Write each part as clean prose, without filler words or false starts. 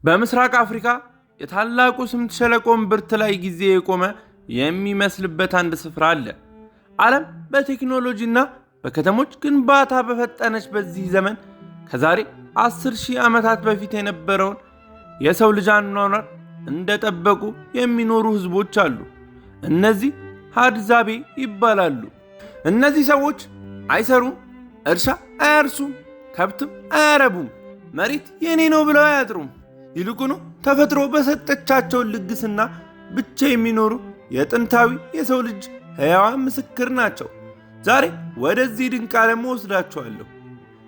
በምስራቅ አፍሪካ የታላቁ ስምጥ ሸለቆን ብርት ላይ ጊዜ የቆመ የሚመስልበት አንድ ስፍራ አለ። ዓለም በቴክኖሎጂና በከተሞች ግንባታ በፈጠነች በዚህ ዘመን ከዛሬ 10,000 ዓመታት በፊት የነበረውን የሰው ልጅ አኗኗር እንደጠበቁ የሚኖሩ ህዝቦች አሉ። እነዚህ ሃድዛቤ ይባላሉ። እነዚህ ሰዎች አይሰሩም፣ እርሻ አያርሱም፣ ከብትም አያረቡም፣ መሬት የኔ ነው ብለው አያጥሩም። ይልቁኑ ተፈጥሮ በሰጠቻቸው ልግስና ብቻ የሚኖሩ የጥንታዊ የሰው ልጅ ሕያዋን ምስክር ናቸው። ዛሬ ወደዚህ ድንቅ ዓለም ወስዳችኋለሁ።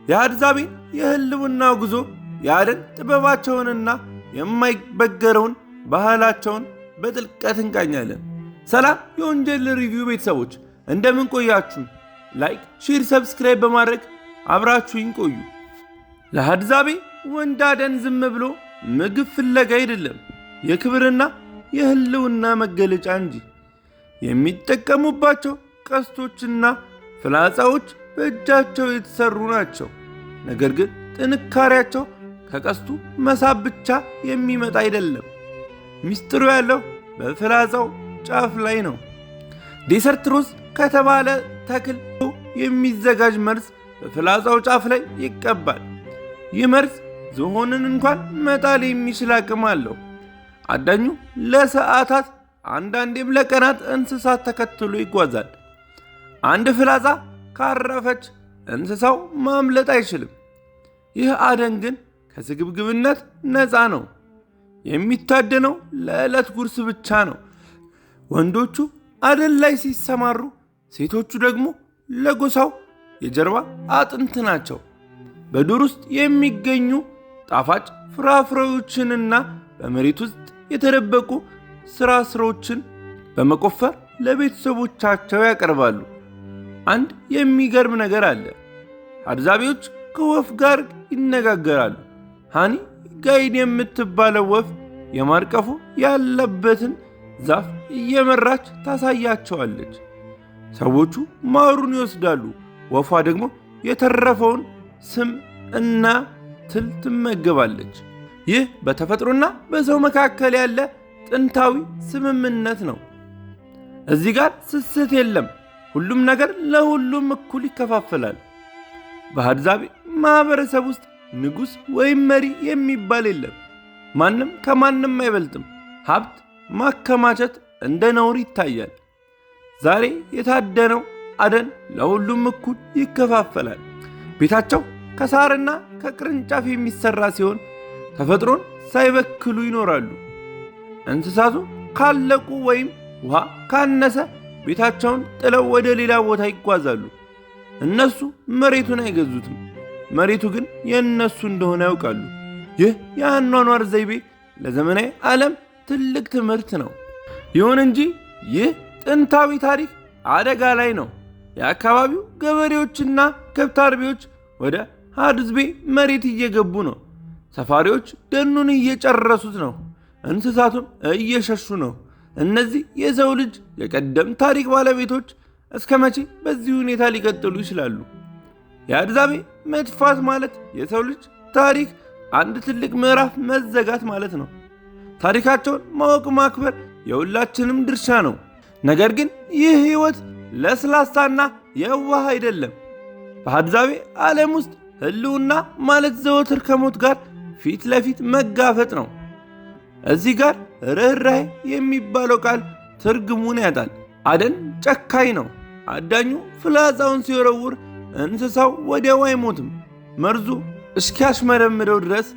የሃድዛቤን የህልውና ጉዞ፣ የአደን ጥበባቸውንና የማይበገረውን ባህላቸውን በጥልቀት እንቃኛለን። ሰላም የወንጀል ሪቪው ቤተሰቦች እንደምን ቆያችሁ? ላይክ፣ ሼር፣ ሰብስክራይብ በማድረግ አብራችሁኝ ቆዩ። ለሃድዛቤ ወንድ አደን ዝም ብሎ ምግብ ፍለጋ አይደለም፣ የክብርና የህልውና መገለጫ እንጂ። የሚጠቀሙባቸው ቀስቶችና ፍላጻዎች በእጃቸው የተሰሩ ናቸው። ነገር ግን ጥንካሬያቸው ከቀስቱ መሳብ ብቻ የሚመጣ አይደለም። ሚስጥሩ ያለው በፍላጻው ጫፍ ላይ ነው። ዴሰርት ሮዝ ከተባለ ተክል የሚዘጋጅ መርዝ በፍላጻው ጫፍ ላይ ይቀባል። ይህ መርዝ ዝሆንን እንኳን መጣል የሚችል አቅም አለው። አዳኙ ለሰዓታት አንዳንዴም ለቀናት እንስሳት ተከትሎ ይጓዛል። አንድ ፍላጻ ካረፈች እንስሳው ማምለጥ አይችልም። ይህ አደን ግን ከስግብግብነት ነፃ ነው። የሚታደነው ለዕለት ጉርስ ብቻ ነው። ወንዶቹ አደን ላይ ሲሰማሩ፣ ሴቶቹ ደግሞ ለጎሳው የጀርባ አጥንት ናቸው። በዱር ውስጥ የሚገኙ ጣፋጭ ፍራፍሬዎችንና በመሬት ውስጥ የተደበቁ ስራስሮችን በመቆፈር ለቤተሰቦቻቸው ያቀርባሉ። አንድ የሚገርም ነገር አለ። ሃድዛቤዎች ከወፍ ጋር ይነጋገራሉ። ሃኒ ጋይድ የምትባለው ወፍ የማር ቀፎ ያለበትን ዛፍ እየመራች ታሳያቸዋለች። ሰዎቹ ማሩን ይወስዳሉ። ወፏ ደግሞ የተረፈውን ስም እና ትል ትመገባለች። ይህ በተፈጥሮና በሰው መካከል ያለ ጥንታዊ ስምምነት ነው። እዚህ ጋር ስስት የለም። ሁሉም ነገር ለሁሉም እኩል ይከፋፈላል። በሃድዛቤ ማህበረሰብ ውስጥ ንጉሥ ወይም መሪ የሚባል የለም። ማንም ከማንም አይበልጥም። ሀብት ማከማቸት እንደ ነውር ይታያል። ዛሬ የታደነው አደን ለሁሉም እኩል ይከፋፈላል። ቤታቸው ከሳርና ከቅርንጫፍ የሚሰራ ሲሆን ተፈጥሮን ሳይበክሉ ይኖራሉ። እንስሳቱ ካለቁ ወይም ውሃ ካነሰ ቤታቸውን ጥለው ወደ ሌላ ቦታ ይጓዛሉ። እነሱ መሬቱን አይገዙትም፣ መሬቱ ግን የእነሱ እንደሆነ ያውቃሉ። ይህ የአኗኗር ዘይቤ ለዘመናዊ ዓለም ትልቅ ትምህርት ነው። ይሁን እንጂ ይህ ጥንታዊ ታሪክ አደጋ ላይ ነው። የአካባቢው ገበሬዎችና ከብት አርቢዎች ወደ ሃድዛቤ መሬት እየገቡ ነው። ሰፋሪዎች ደኑን እየጨረሱት ነው። እንስሳቱም እየሸሹ ነው። እነዚህ የሰው ልጅ የቀደም ታሪክ ባለቤቶች እስከ መቼ በዚህ ሁኔታ ሊቀጥሉ ይችላሉ? የሃድዛቤ መጥፋት ማለት የሰው ልጅ ታሪክ አንድ ትልቅ ምዕራፍ መዘጋት ማለት ነው። ታሪካቸውን ማወቅ ማክበር የሁላችንም ድርሻ ነው። ነገር ግን ይህ ሕይወት ለስላሳና የዋህ አይደለም። በሃድዛቤ ዓለም ውስጥ ህልውና ማለት ዘወትር ከሞት ጋር ፊት ለፊት መጋፈጥ ነው። እዚህ ጋር ርኅራኄ የሚባለው ቃል ትርጉሙን ያጣል። አደን ጨካኝ ነው። አዳኙ ፍላጻውን ሲወረውር እንስሳው ወዲያው አይሞትም። መርዙ እስኪያሽመረምረው ድረስ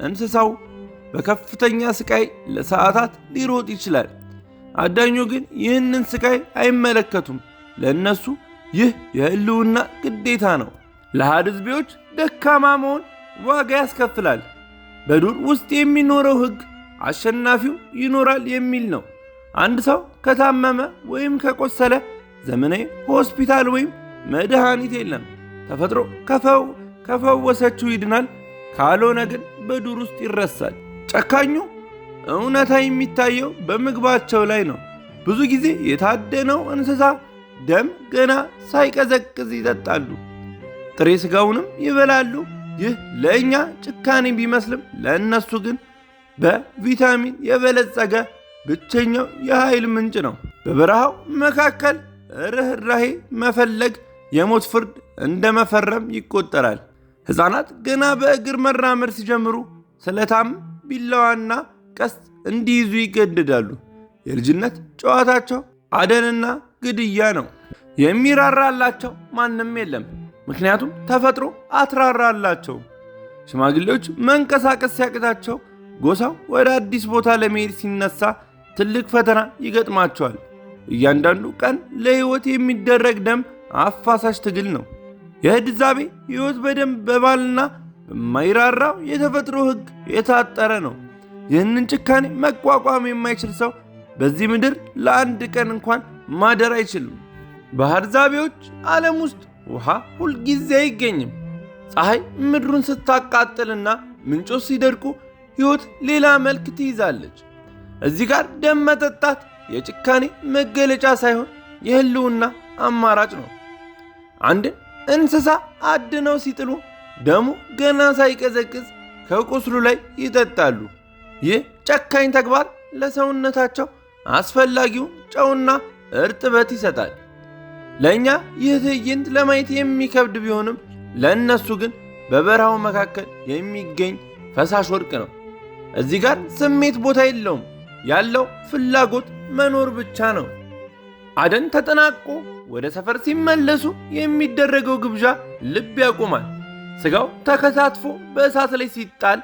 እንስሳው በከፍተኛ ስቃይ ለሰዓታት ሊሮጥ ይችላል። አዳኙ ግን ይህንን ስቃይ አይመለከቱም። ለእነሱ ይህ የህልውና ግዴታ ነው። ለሃድዛቤዎች ደካማ መሆን ዋጋ ያስከፍላል። በዱር ውስጥ የሚኖረው ሕግ አሸናፊው ይኖራል የሚል ነው። አንድ ሰው ከታመመ ወይም ከቆሰለ ዘመናዊ ሆስፒታል ወይም መድኃኒት የለም። ተፈጥሮ ከፈወሰችው ይድናል፣ ካልሆነ ግን በዱር ውስጥ ይረሳል። ጨካኙ እውነታ የሚታየው በምግባቸው ላይ ነው። ብዙ ጊዜ የታደነው እንስሳ ደም ገና ሳይቀዘቅዝ ይጠጣሉ፣ ጥሬ ሥጋውንም ይበላሉ። ይህ ለእኛ ጭካኔ ቢመስልም ለእነሱ ግን በቪታሚን የበለጸገ ብቸኛው የኃይል ምንጭ ነው። በበረሃው መካከል ርኅራኄ መፈለግ የሞት ፍርድ እንደ መፈረም ይቆጠራል። ሕፃናት ገና በእግር መራመድ ሲጀምሩ ስለታም ቢላዋና ቀስት እንዲይዙ ይገደዳሉ። የልጅነት ጨዋታቸው አደንና ግድያ ነው። የሚራራላቸው ማንም የለም፣ ምክንያቱም ተፈጥሮ አትራራላቸው። ሽማግሌዎች መንቀሳቀስ ሲያቅታቸው ጎሳው ወደ አዲስ ቦታ ለመሄድ ሲነሳ ትልቅ ፈተና ይገጥማቸዋል። እያንዳንዱ ቀን ለሕይወት የሚደረግ ደም አፋሳሽ ትግል ነው። የህድዛቤ ሕይወት በደም በባልና በማይራራው የተፈጥሮ ሕግ የታጠረ ነው። ይህንን ጭካኔ መቋቋም የማይችል ሰው በዚህ ምድር ለአንድ ቀን እንኳን ማደር አይችልም። በህድዛቤዎች ዓለም ውስጥ ውሃ ሁልጊዜ አይገኝም። ፀሐይ ምድሩን ስታቃጥልና ምንጮች ሲደርቁ ሕይወት ሌላ መልክ ትይዛለች። እዚህ ጋር ደም መጠጣት የጭካኔ መገለጫ ሳይሆን የህልውና አማራጭ ነው። አንድን እንስሳ አድነው ሲጥሉ ደሙ ገና ሳይቀዘቅዝ ከቁስሉ ላይ ይጠጣሉ። ይህ ጨካኝ ተግባር ለሰውነታቸው አስፈላጊውን ጨውና እርጥበት ይሰጣል። ለእኛ ይህ ትዕይንት ለማየት የሚከብድ ቢሆንም ለእነሱ ግን በበረሃው መካከል የሚገኝ ፈሳሽ ወርቅ ነው። እዚህ ጋር ስሜት ቦታ የለውም። ያለው ፍላጎት መኖር ብቻ ነው። አደን ተጠናቆ ወደ ሰፈር ሲመለሱ የሚደረገው ግብዣ ልብ ያቆማል። ስጋው ተከታትፎ በእሳት ላይ ሲጣል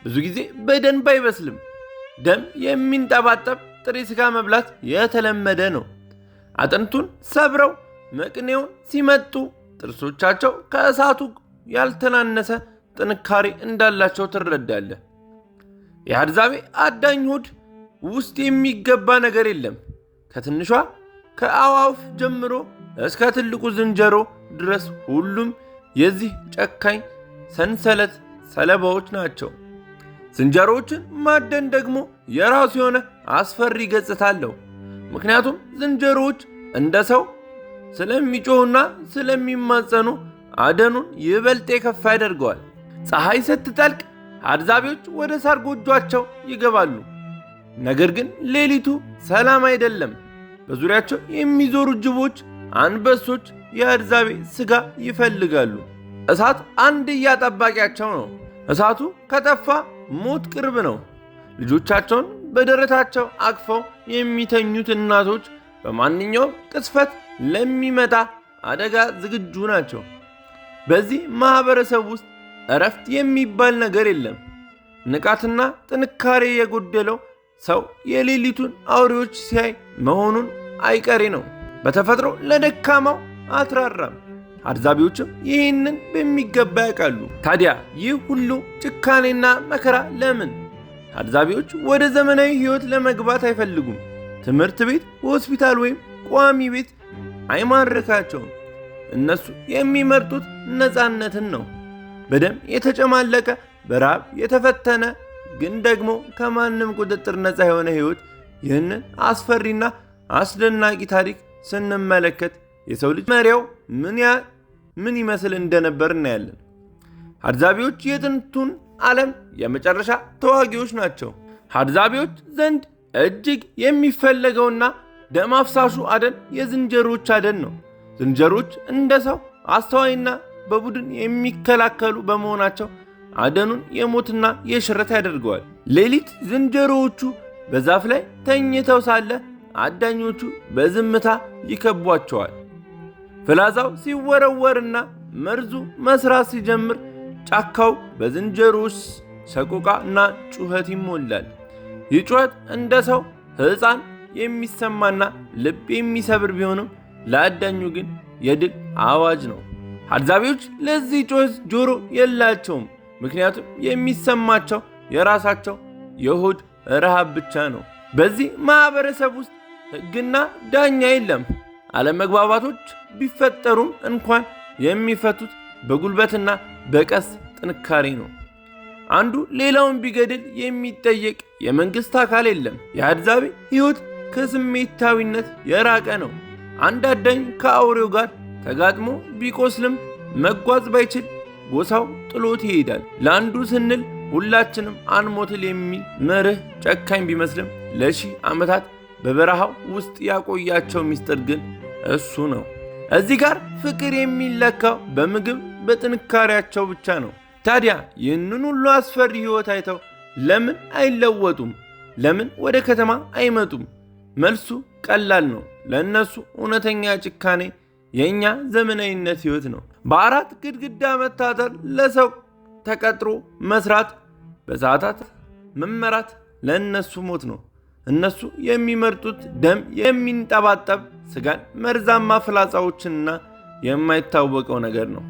ብዙ ጊዜ በደንብ አይበስልም። ደም የሚንጠባጠብ ጥሬ ስጋ መብላት የተለመደ ነው። አጥንቱን ሰብረው መቅኔውን ሲመጡ ጥርሶቻቸው ከእሳቱ ያልተናነሰ ጥንካሬ እንዳላቸው ትረዳለህ። የህድዛቤ አዳኝ ሆድ ውስጥ የሚገባ ነገር የለም። ከትንሿ ከአዋፍ ጀምሮ እስከ ትልቁ ዝንጀሮ ድረስ ሁሉም የዚህ ጨካኝ ሰንሰለት ሰለባዎች ናቸው። ዝንጀሮዎችን ማደን ደግሞ የራሱ የሆነ አስፈሪ ገጽታ አለው። ምክንያቱም ዝንጀሮዎች እንደ ሰው ስለሚጮሁና ስለሚማጸኑ አደኑን ይበልጥ የከፋ ያደርገዋል። ፀሐይ ስትጠልቅ ህድዛቤዎች ወደ ሳር ጎጇቸው ይገባሉ። ነገር ግን ሌሊቱ ሰላም አይደለም። በዙሪያቸው የሚዞሩ ጅቦች፣ አንበሶች የህድዛቤ ስጋ ይፈልጋሉ። እሳት አንድያ ጠባቂያቸው ነው። እሳቱ ከጠፋ ሞት ቅርብ ነው። ልጆቻቸውን በደረታቸው አቅፈው የሚተኙት እናቶች በማንኛውም ቅስፈት ለሚመጣ አደጋ ዝግጁ ናቸው። በዚህ ማህበረሰብ ውስጥ እረፍት የሚባል ነገር የለም። ንቃትና ጥንካሬ የጎደለው ሰው የሌሊቱን አውሬዎች ሲያይ መሆኑን አይቀሬ ነው። በተፈጥሮ ለደካማው አትራራም። ህድዛቤዎችም ይህንን በሚገባ ያውቃሉ። ታዲያ ይህ ሁሉ ጭካኔና መከራ ለምን? ህድዛቤዎች ወደ ዘመናዊ ሕይወት ለመግባት አይፈልጉም። ትምህርት ቤት፣ ሆስፒታል ወይም ቋሚ ቤት አይማርካቸውም። እነሱ የሚመርጡት ነፃነትን ነው። በደም የተጨማለቀ በረሃብ የተፈተነ ግን ደግሞ ከማንም ቁጥጥር ነፃ የሆነ ሕይወት። ይህንን አስፈሪና አስደናቂ ታሪክ ስንመለከት የሰው ልጅ መሪያው ምን ይመስል እንደነበር እናያለን። ህድዛቤዎች የጥንቱን ዓለም የመጨረሻ ተዋጊዎች ናቸው። ህድዛቤዎች ዘንድ እጅግ የሚፈለገውና ደም አፍሳሹ አደን የዝንጀሮች አደን ነው። ዝንጀሮች እንደ ሰው አስተዋይና በቡድን የሚከላከሉ በመሆናቸው አደኑን የሞትና የሽረት ያደርገዋል። ሌሊት ዝንጀሮዎቹ በዛፍ ላይ ተኝተው ሳለ አዳኞቹ በዝምታ ይከቧቸዋል። ፍላጻው ሲወረወርና መርዙ መስራት ሲጀምር ጫካው በዝንጀሮች ሰቆቃ እና ጩኸት ይሞላል። ይህ ጩኸት እንደ ሰው ሕፃን የሚሰማና ልብ የሚሰብር ቢሆንም ለአዳኙ ግን የድል አዋጅ ነው። ህድዛቤዎች ለዚህ ጩኸት ጆሮ የላቸውም፣ ምክንያቱም የሚሰማቸው የራሳቸው የሆድ ረሃብ ብቻ ነው። በዚህ ማህበረሰብ ውስጥ ሕግና ዳኛ የለም። አለመግባባቶች ቢፈጠሩም እንኳን የሚፈቱት በጉልበትና በቀስ ጥንካሬ ነው። አንዱ ሌላውን ቢገድል የሚጠየቅ የመንግስት አካል የለም። የህድዛቤ ሕይወት ከስሜታዊነት የራቀ ነው። አንድ አዳኝ ከአውሬው ጋር ተጋጥሞ ቢቆስልም መጓዝ ባይችል ጎሳው ጥሎት ይሄዳል። ለአንዱ ስንል ሁላችንም አንሞትል የሚል መርህ ጨካኝ ቢመስልም ለሺህ ዓመታት በበረሃው ውስጥ ያቆያቸው ሚስጥር ግን እሱ ነው። እዚህ ጋር ፍቅር የሚለካው በምግብ በጥንካሬያቸው ብቻ ነው። ታዲያ ይህንን ሁሉ አስፈሪ ሕይወት አይተው ለምን አይለወጡም? ለምን ወደ ከተማ አይመጡም? መልሱ ቀላል ነው። ለእነሱ እውነተኛ ጭካኔ የእኛ ዘመናዊነት ሕይወት ነው። በአራት ግድግዳ መታጠር፣ ለሰው ተቀጥሮ መስራት፣ በሰዓታት መመራት ለእነሱ ሞት ነው። እነሱ የሚመርጡት ደም የሚንጠባጠብ ስጋን፣ መርዛማ ፍላጻዎችንና የማይታወቀው ነገር ነው።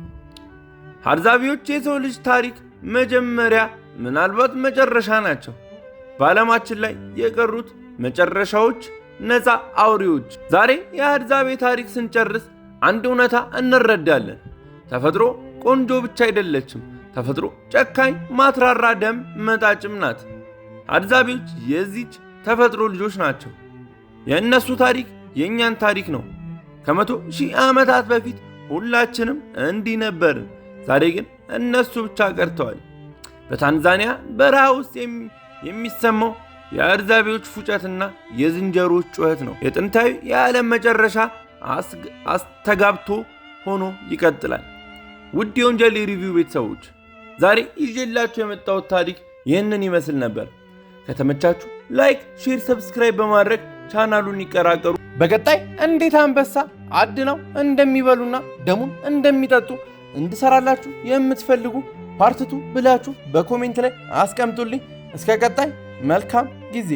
ሀርዛቢዎች የሰው ልጅ ታሪክ መጀመሪያ ምናልባት መጨረሻ ናቸው። በዓለማችን ላይ የቀሩት መጨረሻዎች ነፃ አውሬዎች። ዛሬ የሀርዛቤ ታሪክ ስንጨርስ አንድ እውነታ እንረዳለን። ተፈጥሮ ቆንጆ ብቻ አይደለችም። ተፈጥሮ ጨካኝ፣ ማትራራ፣ ደም መጣጭም ናት። ሀርዛቤዎች የዚች ተፈጥሮ ልጆች ናቸው። የእነሱ ታሪክ የእኛን ታሪክ ነው። ከ100,000 ዓመታት በፊት ሁላችንም እንዲህ ነበርን። ዛሬ ግን እነሱ ብቻ ቀርተዋል። በታንዛኒያ በረሃ ውስጥ የሚሰማው የሀርዛቤዎች ፉጨትና የዝንጀሮች ጩኸት ነው። የጥንታዊ የዓለም መጨረሻ አስተጋብቶ ሆኖ ይቀጥላል። ውድ የወንጀል ሪቪው ቤተሰቦች ዛሬ ይዤላችሁ የመጣሁት ታሪክ ይህንን ይመስል ነበር። ከተመቻችሁ ላይክ፣ ሼር፣ ሰብስክራይብ በማድረግ ቻናሉን ይቀላቀሉ። በቀጣይ እንዴት አንበሳ አድነው እንደሚበሉና ደሙን እንደሚጠጡ እንድሰራላችሁ የምትፈልጉ ፓርት 2 ብላችሁ በኮሜንት ላይ አስቀምጡልኝ። እስከ ቀጣይ መልካም ጊዜ